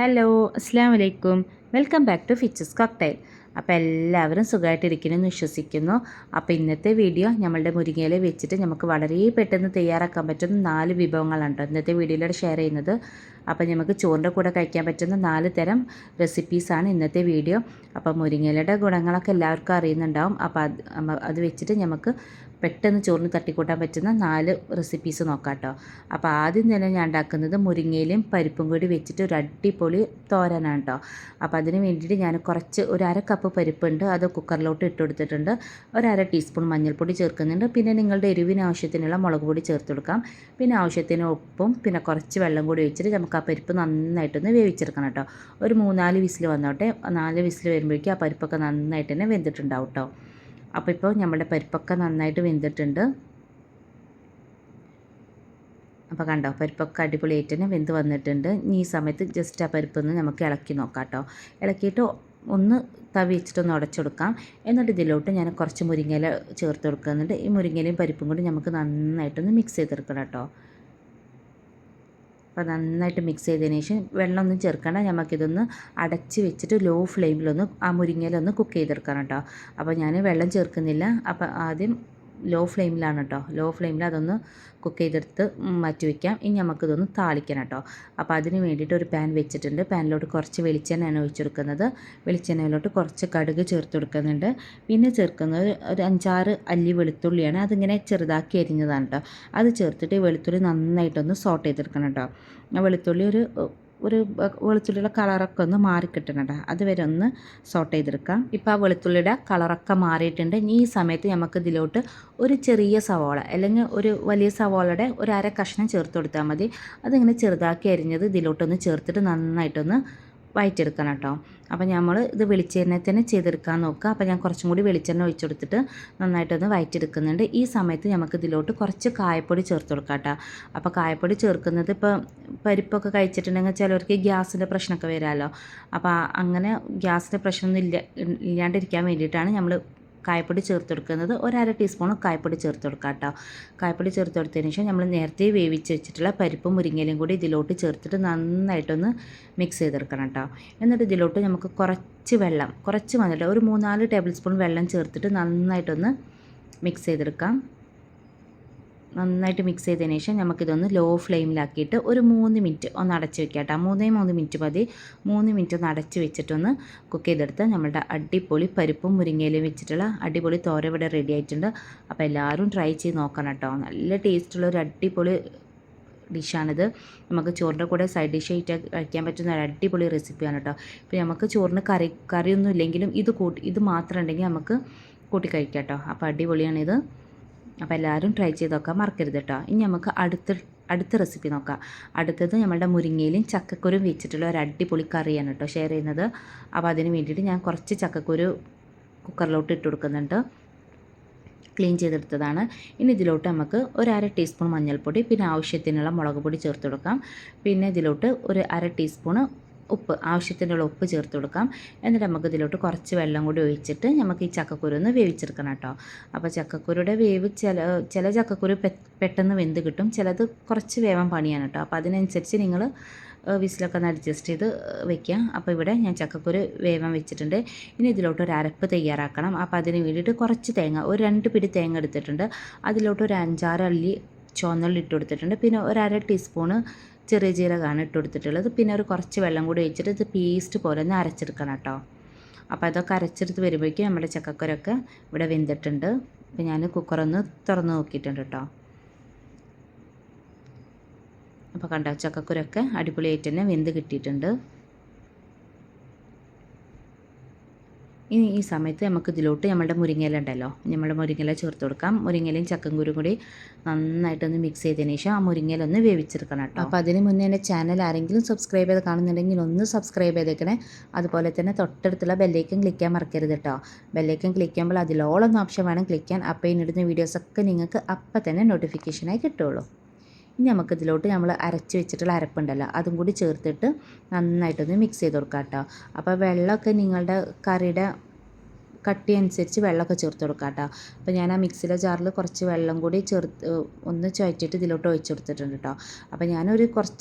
Hello, അസ്സാം വലൈക്കും. Welcome back to ഫിച്ചസ് കോക്ടൈൽ. അപ്പോൾ എല്ലാവരും സുഖമായിട്ടിരിക്കുമെന്ന് വിശ്വസിക്കുന്നു. അപ്പോൾ ഇന്നത്തെ വീഡിയോ നമ്മളുടെ മുരിങ്ങയില വെച്ചിട്ട് നമുക്ക് വളരെ പെട്ടെന്ന് തയ്യാറാക്കാൻ പറ്റുന്ന 4 വിഭവങ്ങളാണ് കേട്ടോ ഇന്നത്തെ വീഡിയോയിലൂടെ ഷെയർ ചെയ്യുന്നത്. അപ്പോൾ നമുക്ക് ചോറിൻ്റെ കൂടെ കഴിക്കാൻ പറ്റുന്ന 4 തരം റെസിപ്പീസാണ് ഇന്നത്തെ വീഡിയോ. അപ്പോൾ മുരിങ്ങയിലയുടെ ഗുണങ്ങളൊക്കെ എല്ലാവർക്കും അറിയുന്നുണ്ടാവും. അപ്പോൾ അത് വെച്ചിട്ട് നമുക്ക് പെട്ടെന്ന് ചോറിന് തട്ടിക്കൂട്ടാൻ പറ്റുന്ന 4 റെസിപ്പീസ് നോക്കാം കേട്ടോ. അപ്പോൾ ആദ്യം തന്നെ ഞാൻ ഉണ്ടാക്കുന്നത് മുരിങ്ങയിലും പരിപ്പും കൂടി വെച്ചിട്ട് ഒരു അടിപൊളി തോരനാണ് കേട്ടോ. അപ്പോൾ അതിന് വേണ്ടിയിട്ട് ഞാൻ ഒരു അര കപ്പ് പരിപ്പുണ്ട്, അത് കുക്കറിലോട്ട് ഇട്ട് കൊടുത്തിട്ടുണ്ട്. ഒരു അര ടീസ്പൂൺ മഞ്ഞൾപ്പൊടി ചേർക്കുന്നുണ്ട്. പിന്നെ നിങ്ങളുടെ എരിവിന് ആവശ്യത്തിനുള്ള മുളക് പൊടി ചേർത്ത് കൊടുക്കാം. പിന്നെ ആവശ്യത്തിന് ഉപ്പും പിന്നെ കുറച്ച് വെള്ളം കൂടി വെച്ചിട്ട് നമുക്ക് ആ പരിപ്പ് നന്നായിട്ടൊന്ന് വേവിച്ചെടുക്കണം കേട്ടോ. ഒരു 3-4 വിസിൽ വന്നോട്ടെ. 4 വിസിൽ വരുമ്പോഴേക്കും ആ പരിപ്പൊക്കെ നന്നായിട്ട് തന്നെ വെന്തിട്ടുണ്ടാവും കേട്ടോ. അപ്പോൾ ഇപ്പോൾ നമ്മുടെ പരിപ്പൊക്കെ നന്നായിട്ട് വെന്തിട്ടുണ്ട്. അപ്പോൾ കണ്ടോ, പരിപ്പൊക്കെ അടിപൊളിയായിട്ട് തന്നെ വെന്ത് വന്നിട്ടുണ്ട്. ഈ സമയത്ത് ജസ്റ്റ് ആ പരിപ്പൊന്ന് നമുക്ക് ഇളക്കി നോക്കാം കേട്ടോ. ഇളക്കിയിട്ട് ഒന്ന് തവി വെച്ചിട്ടൊന്ന് ഉടച്ചെടുക്കാം. എന്നിട്ട് ഇതിലോട്ട് ഞാൻ കുറച്ച് മുരിങ്ങയില ചേർത്ത് കൊടുക്കുന്നുണ്ട്. ഈ മുരിങ്ങയിലയും പരിപ്പും കൂടി നമുക്ക് നന്നായിട്ടൊന്ന് മിക്സ് ചെയ്തെടുക്കണം കേട്ടോ. അപ്പോൾ നന്നായിട്ട് മിക്സ് ചെയ്തതിന് ശേഷം വെള്ളമൊന്നും ചേർക്കേണ്ട, നമുക്കിതൊന്ന് അടച്ച് വെച്ചിട്ട് ലോ ഫ്ലെയിമിലൊന്ന് ആ മുരിങ്ങയിലൊന്ന് കുക്ക് ചെയ്തെടുക്കണം കേട്ടോ. അപ്പോൾ ഞാൻ വെള്ളം ചേർക്കുന്നില്ല. അപ്പോൾ ആദ്യം ലോ ഫ്ലെയിമിലാണ് കേട്ടോ. ലോ ഫ്ലെയിമിൽ അതൊന്ന് കുക്ക് ചെയ്തെടുത്ത് മാറ്റി വയ്ക്കാം. ഇനി നമുക്കിതൊന്ന് താളിക്കണം കേട്ടോ. അപ്പോൾ അതിന് വേണ്ടിയിട്ട് ഒരു പാൻ വെച്ചിട്ടുണ്ട്. പാനിലോട്ട് കുറച്ച് വെളിച്ചെണ്ണയാണ് ഒഴിച്ചെടുക്കുന്നത്. വെളിച്ചെണ്ണയിലോട്ട് കുറച്ച് കടുക് ചേർത്ത് കൊടുക്കുന്നുണ്ട്. പിന്നെ ചേർക്കുന്നത് ഒരു 5-6 അല്ലി വെളുത്തുള്ളിയാണ്. അതിങ്ങനെ ചെറുതാക്കി അരിഞ്ഞതാണ് കേട്ടോ. അത് ചേർത്തിട്ട് വെളുത്തുള്ളി നന്നായിട്ടൊന്ന് സോട്ട് ചെയ്തെടുക്കണം കേട്ടോ. വെളുത്തുള്ളി ഒരു വെളുത്തുള്ളിയുടെ കളറൊക്കെ ഒന്ന് മാറിക്കിട്ടണം കേട്ടോ. അതുവരെ ഒന്ന് സോട്ട് ചെയ്തെടുക്കാം. ഇപ്പോൾ ആ വെളുത്തുള്ളിയുടെ കളറൊക്കെ മാറിയിട്ടുണ്ട്. ഈ സമയത്ത് നമുക്ക് ഇതിലോട്ട് ഒരു ചെറിയ സവാള അല്ലെങ്കിൽ ഒരു വലിയ സവാളയുടെ ഒരു അര കഷ്ണം ചേർത്ത് കൊടുത്താൽ മതി. അതിങ്ങനെ ചെറുതാക്കി അരിഞ്ഞത് ഇതിലോട്ടൊന്ന് ചേർത്തിട്ട് നന്നായിട്ടൊന്ന് വഴറ്റിയെടുക്കണം കേട്ടോ. അപ്പോൾ നമ്മൾ ഇത് വെളിച്ചെണ്ണ തന്നെ ചെയ്തെടുക്കാൻ നോക്കുക. അപ്പോൾ ഞാൻ കുറച്ചും കൂടി വെളിച്ചെണ്ണ ഒഴിച്ചു കൊടുത്തിട്ട് നന്നായിട്ടൊന്ന് വഴറ്റിയെടുക്കുന്നുണ്ട്. ഈ സമയത്ത് നമുക്ക് ഇതിലോട്ട് കുറച്ച് കായപ്പൊടി ചേർത്ത് കൊടുക്കാം കേട്ടോ. അപ്പോൾ കായപ്പൊടി ചേർക്കുന്നത് ഇപ്പോൾ പരിപ്പൊക്കെ കഴിച്ചിട്ടുണ്ടെങ്കിൽ ചിലവർക്ക് ഗ്യാസിൻ്റെ പ്രശ്നമൊക്കെ വരാമല്ലോ. അപ്പോൾ അങ്ങനെ ഗ്യാസിൻ്റെ പ്രശ്നമൊന്നും ഇല്ലാണ്ടിരിക്കാൻ വേണ്ടിയിട്ടാണ് നമ്മൾ കായപ്പൊടി ചേർത്ത് കൊടുക്കുന്നത്. ഒരു അര ടീസ്പൂൺ കായപ്പൊടി ചേർത്ത് കൊടുക്കാം കേട്ടോ. കായപ്പൊടി ചേർത്ത് കൊടുത്തതിന് ശേഷം നമ്മൾ നേരത്തെ വേവിച്ച് വെച്ചിട്ടുള്ള പരിപ്പും മുരിങ്ങയിലും കൂടി ഇതിലോട്ട് ചേർത്തിട്ട് നന്നായിട്ടൊന്ന് മിക്സ് ചെയ്തെടുക്കണം കേട്ടോ. എന്നിട്ട് ഇതിലോട്ട് നമുക്ക് കുറച്ച് വന്നിട്ട് ഒരു 3-4 ടേബിൾ സ്പൂൺ വെള്ളം ചേർത്തിട്ട് നന്നായിട്ടൊന്ന് മിക്സ് ചെയ്തെടുക്കാം. നന്നായിട്ട് മിക്സ് ചെയ്തതിന് ശേഷം നമുക്കിതൊന്ന് ലോ ഫ്ലെയിമിലാക്കിയിട്ട് ഒരു 3 മിനിറ്റ് ഒന്ന് അടച്ച് വെക്കാം കേട്ടോ. 3 മിനിറ്റ് മതി. 3 മിനിറ്റ് ഒന്ന് അടച്ച് വെച്ചിട്ടൊന്ന് കുക്ക് ചെയ്തെടുത്ത് നമ്മുടെ അടിപൊളി പരിപ്പും മുരിങ്ങയിലും വെച്ചിട്ടുള്ള അടിപൊളി തോര ഇവിടെ റെഡി ആയിട്ടുണ്ട്. അപ്പോൾ എല്ലാവരും ട്രൈ ചെയ്ത് നോക്കണം കേട്ടോ. നല്ല ടേസ്റ്റുള്ള ഒരു അടിപൊളി ഡിഷാണിത്. നമുക്ക് ചോറിൻ്റെ കൂടെ സൈഡ് ഡിഷ് ആയിട്ട് കഴിക്കാൻ പറ്റുന്ന ഒരു അടിപൊളി റെസിപ്പിയാണ് കേട്ടോ. ഇപ്പോൾ നമുക്ക് ചോറിന് കറിയൊന്നും ഇല്ലെങ്കിലും ഇത് മാത്രം ഉണ്ടെങ്കിൽ നമുക്ക് കൂട്ടി കഴിക്കാം കേട്ടോ. അപ്പോൾ അടിപൊളിയാണിത്. അപ്പോൾ എല്ലാവരും ട്രൈ ചെയ്ത് നോക്കാൻ മറക്കരുത് കേട്ടോ. ഇനി നമുക്ക് അടുത്ത റെസിപ്പി നോക്കാം. അടുത്തത് നമ്മളുടെ മുരിങ്ങയിലും ചക്കക്കുരും വെച്ചിട്ടുള്ള ഒരു അടിപൊളി കറിയാണ് കേട്ടോ ഷെയർ ചെയ്യുന്നത്. അപ്പോൾ അതിന് വേണ്ടിയിട്ട് ഞാൻ കുറച്ച് ചക്കക്കുരു കുക്കറിലോട്ട് ഇട്ട് കൊടുക്കുന്നുണ്ട്. ക്ലീൻ ചെയ്തെടുത്തതാണ്. ഇനി ഇതിലോട്ട് നമുക്ക് ഒരു അര ടീസ്പൂൺ മഞ്ഞൾപ്പൊടി പിന്നെ ആവശ്യത്തിനുള്ള മുളക് പൊടി ചേർത്ത് കൊടുക്കാം. പിന്നെ ഇതിലോട്ട് ഒരു അര ടീസ്പൂണ് ഉപ്പ്, ആവശ്യത്തിനുള്ള ഉപ്പ് ചേർത്ത് കൊടുക്കാം. എന്നിട്ട് നമുക്ക് ഇതിലോട്ട് കുറച്ച് വെള്ളം കൂടി ഒഴിച്ചിട്ട് നമുക്ക് ഈ ചക്കക്കുരു ഒന്ന് വേവിച്ചെടുക്കണം കേട്ടോ. അപ്പോൾ ചക്കക്കുരുടെ വേവ് ചില ചക്കക്കുരു പെട്ടെന്ന് വെന്ത് കിട്ടും, ചിലത് കുറച്ച് വേവാൻ പണിയാണ് കേട്ടോ. അപ്പോൾ അതിനനുസരിച്ച് നിങ്ങൾ വിസിലൊക്കെ ഒന്ന് അഡ്ജസ്റ്റ് ചെയ്ത് വെക്കുക. അപ്പോൾ ഇവിടെ ഞാൻ ചക്കക്കുരു വേവാൻ വെച്ചിട്ടുണ്ട്. ഇനി ഇതിലോട്ട് ഒരു അരപ്പ് തയ്യാറാക്കണം. അപ്പോൾ അതിന് വേണ്ടിയിട്ട് കുറച്ച് തേങ്ങ, ഒരു 2 പിടി തേങ്ങ എടുത്തിട്ടുണ്ട്. അതിലോട്ട് ഒരു 5-6 അല്ലി ചുവന്നുള്ളി ഇട്ട് കൊടുത്തിട്ടുണ്ട്. പിന്നെ ഒരു അര ടീസ്പൂണ് ചെറിയ ജീരകമാണ് ഇട്ട് കൊടുത്തിട്ടുള്ളത്. പിന്നെ ഒരു കുറച്ച് വെള്ളം കൂടി ഒഴിച്ചിട്ട് ഇത് പേസ്റ്റ് പോലെ ഒന്ന് അരച്ചെടുക്കണം കേട്ടോ. അപ്പോൾ അതൊക്കെ അരച്ചെടുത്ത് വരുമ്പോഴേക്കും നമ്മുടെ ചക്കക്കുരൊക്കെ ഇവിടെ വെന്തിട്ടുണ്ട്. അപ്പോൾ ഞാൻ കുക്കറൊന്ന് തുറന്ന് നോക്കിയിട്ടുണ്ട് കേട്ടോ. അപ്പോൾ കണ്ടോ, ചക്കക്കുരൊക്കെ അടിപൊളിയായിട്ട് തന്നെ വെന്ത് കിട്ടിയിട്ടുണ്ട്. ഇനി ഈ സമയത്ത് നമുക്ക് ഇതിലോട്ട് നമ്മുടെ മുരിങ്ങയില ഉണ്ടല്ലോ, നമ്മുടെ മുരിങ്ങയില ചേർത്ത് കൊടുക്കാം. മുരിങ്ങയിലയും ചക്കക്കുരും കൂടി നന്നായിട്ടൊന്ന് മിക്സ് ചെയ്തതിന് ശേഷം ആ മുരിങ്ങയില ഒന്ന് വേവിച്ചെടുക്കണം കേട്ടോ. അപ്പോൾ അതിന് മുന്നേ എൻ്റെ ചാനൽ ആരെങ്കിലും സബ്സ്ക്രൈബ് ചെയ്ത് കാണുന്നുണ്ടെങ്കിൽ ഒന്ന് സബ്സ്ക്രൈബ് ചെയ്തേക്കണേ. അതുപോലെ തന്നെ തൊട്ടടുത്തുള്ള ബെല്ലൈക്കൻ ക്ലിക്ക് ചെയ്യാൻ മറക്കരുത് കേട്ടോ. ബെല്ലൈക്കൻ ക്ലിക്ക് ചെയ്യുമ്പോൾ അതിലോളൊന്ന് ഓപ്ഷൻ വേണം ക്ലിക്ക് ചെയ്യാൻ. അപ്പോൾ ഇന്നിടുന്ന വീഡിയോസൊക്കെ നിങ്ങൾക്ക് അപ്പം തന്നെ നോട്ടിഫിക്കേഷനായി കിട്ടുള്ളൂ. ഇനി നമുക്കിതിലോട്ട് നമ്മൾ അരച്ച് വെച്ചിട്ടുള്ള അരപ്പുണ്ടല്ലോ അതും കൂടി ചേർത്തിട്ട് നന്നായിട്ടൊന്ന് മിക്സ് ചെയ്ത് കൊടുക്കാം കേട്ടോ. അപ്പോൾ വെള്ളമൊക്കെ നിങ്ങളുടെ കറിയുടെ കട്ടി അനുസരിച്ച് വെള്ളമൊക്കെ ചേർത്ത് കൊടുക്കാം കേട്ടോ. അപ്പോൾ ഞാൻ ആ മിക്സിയിലെ ജാറിൽ കുറച്ച് വെള്ളം കൂടി ഒന്ന് ചുവറ്റിയിട്ട് ഇതിലോട്ട് ഒഴിച്ച് കൊടുത്തിട്ടുണ്ട് കേട്ടോ. അപ്പോൾ ഞാനൊരു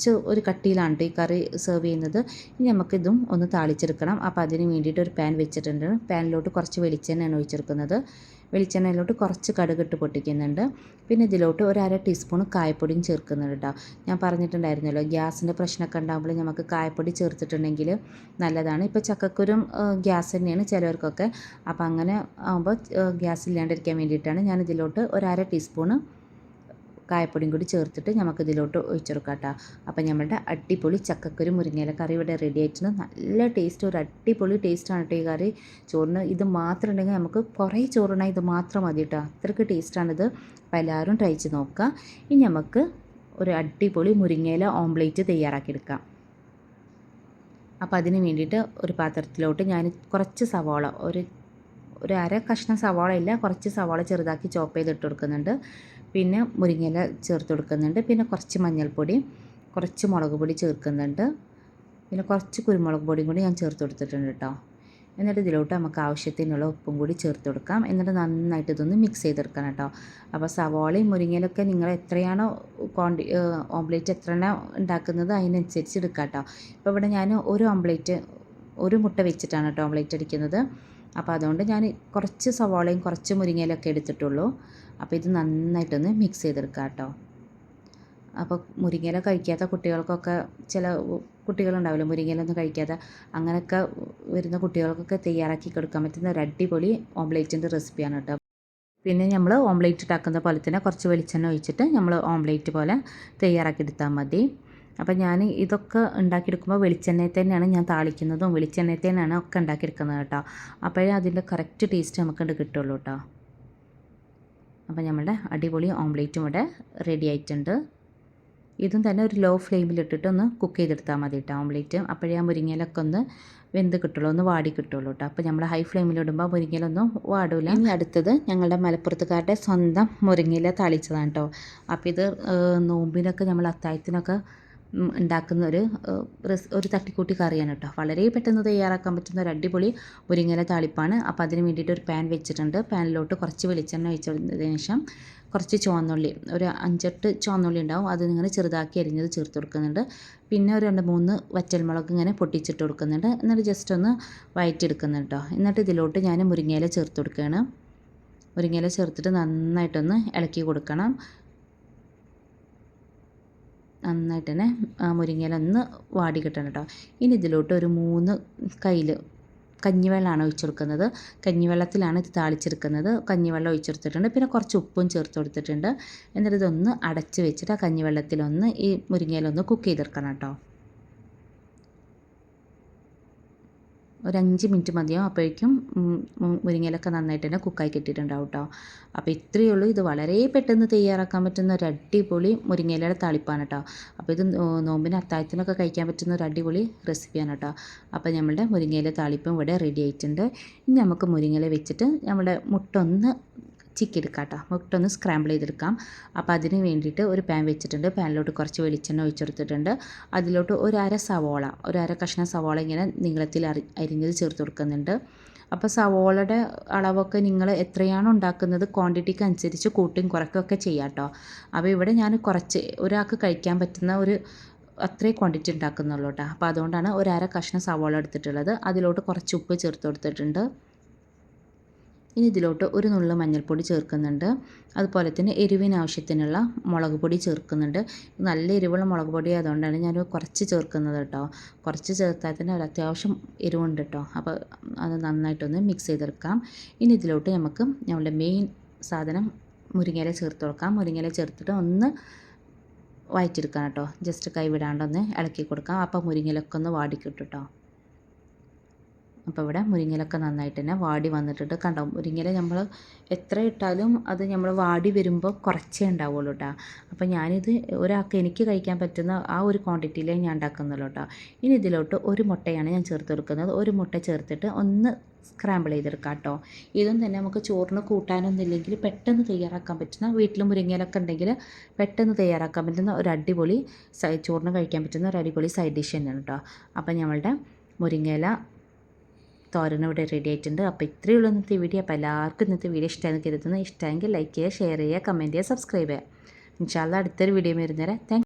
ഒരു കട്ടിയിലാണ് ഈ കറി സെർവ് ചെയ്യുന്നത്. ഇനി നമുക്കിതും ഒന്ന് താളിച്ചെടുക്കണം. അപ്പോൾ അതിന് വേണ്ടിയിട്ട് ഒരു പാൻ വെച്ചിട്ടുണ്ട്. പാനിലോട്ട് കുറച്ച് വെളിച്ചെണ്ണയാണ് ഒഴിച്ചെടുക്കുന്നത്. വെളിച്ചെണ്ണയിലോട്ട് കുറച്ച് കടുകിട്ട് പൊട്ടിക്കുന്നുണ്ട്. പിന്നെ ഇതിലോട്ട് ഒരു 1/2 ടീസ്പൂൺ കായപ്പൊടിയും ചേർക്കുന്നുണ്ട് കേട്ടോ. ഞാൻ പറഞ്ഞിട്ടുണ്ടായിരുന്നല്ലോ, ഗ്യാസിൻ്റെ പ്രശ്നമൊക്കെ ഉണ്ടാകുമ്പോൾ നമുക്ക് കായപ്പൊടി ചേർത്തിട്ടുണ്ടെങ്കിൽ നല്ലതാണ്. ഇപ്പോൾ ചക്കക്കുരും ഗ്യാസ് തന്നെയാണ് ചിലവർക്കൊക്കെ. അപ്പോൾ അങ്ങനെ ആകുമ്പോൾ ഗ്യാസ് ഇല്ലാണ്ടിരിക്കാൻ വേണ്ടിയിട്ടാണ് ഞാൻ ഇതിലോട്ട് ഒരു 1/2 ടീസ്പൂണ് കായപ്പൊടിയും കൂടി ചേർത്തിട്ട് നമുക്കിതിലോട്ട് ഒഴിച്ചെടുക്കാം കേട്ടോ. അപ്പോൾ നമ്മുടെ അടിപൊളി ചക്കക്കുരു മുരിങ്ങയില കറി ഇവിടെ റെഡി ആയിട്ടുണ്ട്. നല്ല ടേസ്റ്റ്, ഒരു അടിപൊളി ടേസ്റ്റാണ് കേട്ടോ ഈ കറി. ചോറിന് ഇത് മാത്രം ഉണ്ടെങ്കിൽ നമുക്ക് കുറേ ചോറുണ്ടായി ഇത് മാത്രം മതി കേട്ടോ. അത്രയ്ക്ക് ടേസ്റ്റാണിത്. അപ്പോൾ എല്ലാവരും ട്രൈ ചെയ്ത് നോക്കുക. ഇനി നമുക്ക് ഒരു അടിപൊളി മുരിങ്ങയില ഓംപ്ലേറ്റ് തയ്യാറാക്കിയെടുക്കാം. അപ്പോൾ അതിന് വേണ്ടിയിട്ട് ഒരു പാത്രത്തിലോട്ട് ഞാൻ കുറച്ച് സവാള, ഒരു 1/2 കഷ്ണം സവാള ഇല്ല, കുറച്ച് സവാള ചെറുതാക്കി ചോപ്പ് ചെയ്തിട്ട് കൊടുക്കുന്നുണ്ട്. പിന്നെ മുരിങ്ങയില ചേർത്ത് കൊടുക്കുന്നുണ്ട്. പിന്നെ കുറച്ച് മഞ്ഞൾപ്പൊടി, കുറച്ച് മുളക് പൊടി ചേർക്കുന്നുണ്ട്. പിന്നെ കുറച്ച് കുരുമുളക് പൊടിയും കൂടി ഞാൻ ചേർത്ത് കൊടുത്തിട്ടുണ്ട് കേട്ടോ. എന്നിട്ട് ഇതിലോട്ട് നമുക്ക് ആവശ്യത്തിനുള്ള ഉപ്പും കൂടി ചേർത്ത് കൊടുക്കാം. എന്നിട്ട് നന്നായിട്ട് ഇതൊന്ന് മിക്സ് ചെയ്തെടുക്കണം കേട്ടോ. അപ്പോൾ സവാളയും മുരിങ്ങയിലൊക്കെ നിങ്ങൾ എത്രയാണോ ഓംപ്ലേറ്റ് എത്രയാണോ ഉണ്ടാക്കുന്നത് അതിനനുസരിച്ച് എടുക്കാം കേട്ടോ. ഇപ്പോൾ ഇവിടെ ഞാൻ ഒരു മുട്ട വെച്ചിട്ടാണ് കേട്ടോ ഓംപ്ലേറ്റ് അടിക്കുന്നത്. അപ്പോൾ അതുകൊണ്ട് ഞാൻ കുറച്ച് സവാളയും കുറച്ച് മുരിങ്ങയിലൊക്കെ എടുത്തിട്ടുള്ളൂ. അപ്പോൾ ഇത് നന്നായിട്ടൊന്ന് മിക്സ് ചെയ്തെടുക്കാം കേട്ടോ. അപ്പോൾ മുരിങ്ങയില കഴിക്കാത്ത കുട്ടികൾക്കൊക്കെ, ചില കുട്ടികളുണ്ടാവില്ല മുരിങ്ങയിലൊന്നും കഴിക്കാതെ, അങ്ങനെയൊക്കെ വരുന്ന കുട്ടികൾക്കൊക്കെ തയ്യാറാക്കി കൊടുക്കാൻ പറ്റുന്ന ഒരു അടിപൊളി ഓംപ്ലേറ്റിൻ്റെ റെസിപ്പിയാണ് കേട്ടോ. പിന്നെ നമ്മൾ ഓംപ്ലേറ്റ് ഉണ്ടാക്കുന്ന പോലെ തന്നെ കുറച്ച് വെളിച്ചെണ്ണ ഒഴിച്ചിട്ട് നമ്മൾ ഓംപ്ലേറ്റ് പോലെ തയ്യാറാക്കി എടുത്താൽ മതി. അപ്പോൾ ഞാൻ ഇതൊക്കെ ഉണ്ടാക്കിയെടുക്കുമ്പോൾ വെളിച്ചെണ്ണയിൽ തന്നെയാണ് ഞാൻ താളിക്കുന്നതും വെളിച്ചെണ്ണയിൽ തന്നെയാണ് ഒക്കെ ഉണ്ടാക്കിയെടുക്കുന്നത് കേട്ടോ. അപ്പോഴേ അതിൻ്റെ കറക്റ്റ് ടേസ്റ്റ് നമുക്ക് കിട്ടുള്ളൂ കേട്ടോ. അപ്പോൾ നമ്മുടെ അടിപൊളി ഓംപ്ലേറ്റും ഇവിടെ റെഡി ആയിട്ടുണ്ട്. ഇതും തന്നെ ഒരു ലോ ഫ്ലെയിമിലിട്ടിട്ട് ഒന്ന് കുക്ക് ചെയ്തെടുത്താൽ മതി കേട്ടോ ഓംപ്ലേറ്റ്. അപ്പോഴേ ആ മുരിങ്ങയിലൊക്കെ ഒന്ന് വെന്ത് കിട്ടുള്ളൂ, ഒന്ന് വാടി കിട്ടുള്ളൂ കേട്ടോ. അപ്പോൾ നമ്മൾ ഹൈ ഫ്ലെയിമിലിടുമ്പോൾ മുരിങ്ങയിലൊന്നും വാടില്ല. ഇനി അടുത്തത് ഞങ്ങളുടെ മലപ്പുറത്തുകാരുടെ സ്വന്തം മുരിങ്ങയില താളിച്ചതാണ് കേട്ടോ. അപ്പോൾ ഇത് നോമ്പിനൊക്കെ നമ്മൾ അത്താഴത്തിനൊക്കെ ഉണ്ടാക്കുന്ന ഒരു തട്ടിക്കൂട്ടി കറിയാണ് കേട്ടോ. വളരെ പെട്ടെന്ന് തയ്യാറാക്കാൻ പറ്റുന്ന ഒരു അടിപൊളി മുരിങ്ങയില താളിപ്പാണ്. അപ്പോൾ അതിന് വേണ്ടിയിട്ട് ഒരു പാൻ വെച്ചിട്ടുണ്ട്. പാനിലോട്ട് കുറച്ച് വെളിച്ചെണ്ണ ഒഴിച്ചതിന് ശേഷം കുറച്ച് ചുവന്നുള്ളി, ഒരു 5-8 ചുവന്നുള്ളി ഉണ്ടാവും, അത് ഇങ്ങനെ ചെറുതാക്കി അരിഞ്ഞത് ചേർത്ത് കൊടുക്കുന്നുണ്ട്. പിന്നെ ഒരു 2-3 വറ്റൽമുളക് ഇങ്ങനെ പൊട്ടിച്ചിട്ട് കൊടുക്കുന്നുണ്ട്. എന്നിട്ട് ജസ്റ്റ് ഒന്ന് വഴറ്റിയെടുക്കുന്നുണ്ട് കേട്ടോ. എന്നിട്ട് ഇതിലോട്ട് ഞാൻ മുരിങ്ങയില ചേർത്ത് കൊടുക്കുകയാണ്. മുരിങ്ങയില ചേർത്തിട്ട് നന്നായിട്ടൊന്ന് ഇളക്കി കൊടുക്കണം. നന്നായിട്ട് തന്നെ മുരിങ്ങയില ഒന്ന് വാടി കിട്ടണം കേട്ടോ. ഇനി ഇതിലോട്ട് ഒരു 3 കയ്യിൽ കഞ്ഞിവെള്ളമാണ് ഒഴിച്ചു കൊടുക്കുന്നത്. കഞ്ഞിവെള്ളത്തിലാണ് ഇത് താളിച്ചെടുക്കുന്നത്. കഞ്ഞിവെള്ളം ഒഴിച്ചെടുത്തിട്ടുണ്ട്. പിന്നെ കുറച്ച് ഉപ്പും ചേർത്ത് കൊടുത്തിട്ടുണ്ട്. എന്നിട്ട് ഇതൊന്ന് അടച്ച് വെച്ചിട്ട് ആ കഞ്ഞിവെള്ളത്തിലൊന്ന് ഈ മുരിങ്ങയിലൊന്ന് കുക്ക് ചെയ്തെടുക്കണം കേട്ടോ. ഒരു 5 മിനിറ്റ് മതിയാവും. അപ്പോഴേക്കും മുരിങ്ങയിലൊക്കെ നന്നായിട്ട് തന്നെ കുക്കായി കിട്ടിയിട്ടുണ്ടാവും കേട്ടോ. അപ്പോൾ ഇത്രയേ ഉള്ളൂ. ഇത് വളരെ പെട്ടെന്ന് തയ്യാറാക്കാൻ പറ്റുന്ന ഒരു അടിപൊളി മുരിങ്ങയിലയുടെ താളിപ്പാണ് കേട്ടോ. അപ്പോൾ ഇത് നോമ്പിന് അത്താഴത്തിനൊക്കെ കഴിക്കാൻ പറ്റുന്ന ഒരു അടിപൊളി റെസിപ്പിയാണ് കേട്ടോ. അപ്പോൾ നമ്മുടെ മുരിങ്ങയില താളിപ്പും ഇവിടെ റെഡി ആയിട്ടുണ്ട്. ഇനി നമുക്ക് മുരിങ്ങയില വെച്ചിട്ട് നമ്മുടെ മുട്ട ഒന്ന് ചിക്കിയെടുക്കാം കേട്ടോ. മുട്ട ഒന്ന് സ്ക്രാമ്പിൾ ചെയ്തെടുക്കാം. അപ്പോൾ അതിന് വേണ്ടിയിട്ട് ഒരു പാൻ വെച്ചിട്ടുണ്ട്. പാനിലോട്ട് കുറച്ച് വെളിച്ചെണ്ണ ഒഴിച്ചെടുത്തിട്ടുണ്ട്. അതിലോട്ട് ഒരു 1/2 കഷ്ണം സവാള ഇങ്ങനെ നീളത്തിൽ അരിഞ്ഞത് ചേർത്ത് കൊടുക്കുന്നുണ്ട്. അപ്പോൾ സവാളയുടെ അളവൊക്കെ നിങ്ങൾ എത്രയാണോ ഉണ്ടാക്കുന്നത് ക്വാണ്ടിറ്റിക്ക് അനുസരിച്ച് കൂട്ടും കുറയ്ക്കുകയൊക്കെ ചെയ്യാം കേട്ടോ. അപ്പോൾ ഇവിടെ ഞാൻ ഒരാൾക്ക് കഴിക്കാൻ പറ്റുന്ന അത്രയും ക്വാണ്ടിറ്റി ഉണ്ടാക്കുന്നുള്ളൂ കേട്ടോ. അപ്പോൾ അതുകൊണ്ടാണ് ഒരു 1/2 കഷ്ണം സവാള എടുത്തിട്ടുള്ളത്. അതിലോട്ട് കുറച്ച് ഉപ്പ് ചേർത്ത് കൊടുത്തിട്ടുണ്ട്. ഇനി ഇതിലോട്ട് ഒരു നുള്ളു മഞ്ഞൾപ്പൊടി ചേർക്കുന്നുണ്ട്. അതുപോലെ തന്നെ എരിവിന് ആവശ്യത്തിനുള്ള മുളക് പൊടി ചേർക്കുന്നുണ്ട്. നല്ല എരിവുള്ള മുളക് പൊടി ആയതുകൊണ്ടാണ് ഞാൻ കുറച്ച് ചേർക്കുന്നത് കേട്ടോ. കുറച്ച് ചേർത്താൽ തന്നെ ഒരു അത്യാവശ്യം എരിവുണ്ട് കേട്ടോ. അപ്പോൾ അത് നന്നായിട്ടൊന്ന് മിക്സ് ചെയ്തെടുക്കാം. ഇനി ഇതിലോട്ട് നമുക്ക് നമ്മുടെ മെയിൻ സാധനം മുരിങ്ങയില ചേർത്ത് കൊടുക്കാം. മുരിങ്ങയില ചേർത്തിട്ട് ഒന്ന് വഴറ്റിയെടുക്കാം കേട്ടോ. ജസ്റ്റ് കൈ വിടാണ്ടൊന്ന് ഇളക്കി കൊടുക്കാം. അപ്പോൾ മുരിങ്ങയിലൊക്കെ ഒന്ന് വാടിക്കിട്ടും കേട്ടോ. അപ്പോൾ ഇവിടെ മുരിങ്ങയിലൊക്കെ നന്നായിട്ട് തന്നെ വാടി വന്നിട്ടുണ്ട്. കണ്ടോ, മുരിങ്ങയില നമ്മൾ എത്ര ഇട്ടാലും അത് നമ്മൾ വാടി വരുമ്പോൾ കുറച്ചേ ഉണ്ടാവുള്ളൂ കേട്ടോ. അപ്പോൾ ഞാനിത് ഒരാൾക്ക് എനിക്ക് കഴിക്കാൻ പറ്റുന്ന ആ ഒരു ക്വാണ്ടിറ്റിയിലേ ഞാൻ ഉണ്ടാക്കുന്നുള്ളൂ കേട്ടോ. ഇനി ഇതിലോട്ട് ഒരു മുട്ടയാണ് ഞാൻ ചേർത്ത് കൊടുക്കുന്നത്. ഒരു മുട്ട ചേർത്തിട്ട് ഒന്ന് സ്ക്രാമ്പിൾ ചെയ്തെടുക്കാം കേട്ടോ. ഇതും തന്നെ നമുക്ക് ചോറിന് കൂട്ടാനൊന്നുമില്ലെങ്കിൽ പെട്ടെന്ന് തയ്യാറാക്കാൻ പറ്റുന്ന, വീട്ടിൽ മുരിങ്ങയിലൊക്കെ ഉണ്ടെങ്കിൽ പെട്ടെന്ന് തയ്യാറാക്കാൻ പറ്റുന്ന ഒരു അടിപൊളി ചോറിന് കഴിക്കാൻ പറ്റുന്ന ഒരു അടിപൊളി സൈഡ് ഡിഷ് തന്നെയാണ് കേട്ടോ. അപ്പോൾ നമ്മളുടെ മുരിങ്ങയില തോരൻ ഇവിടെ റെഡി ആയിട്ടുണ്ട്. അപ്പോൾ ഇത്രയേ ഉള്ളൂ ഇന്നത്തെ വീഡിയോ. അപ്പോൾ എല്ലാവർക്കും ഇന്നത്തെ വീഡിയോ ഇഷ്ടമാണെന്ന് കരുതുന്നു. ഇഷ്ടമെങ്കിൽ ലൈക്ക് ചെയ്യുക, ഷെയർ ചെയ്യുക, കമൻറ്റ് ചെയ്യുക, സബ്സ്ക്രൈബ് ചെയ്യുക. ഇൻഷാ അല്ലാഹ് അടുത്തൊരു വീഡിയോ വരുന്നേരം താങ്ക്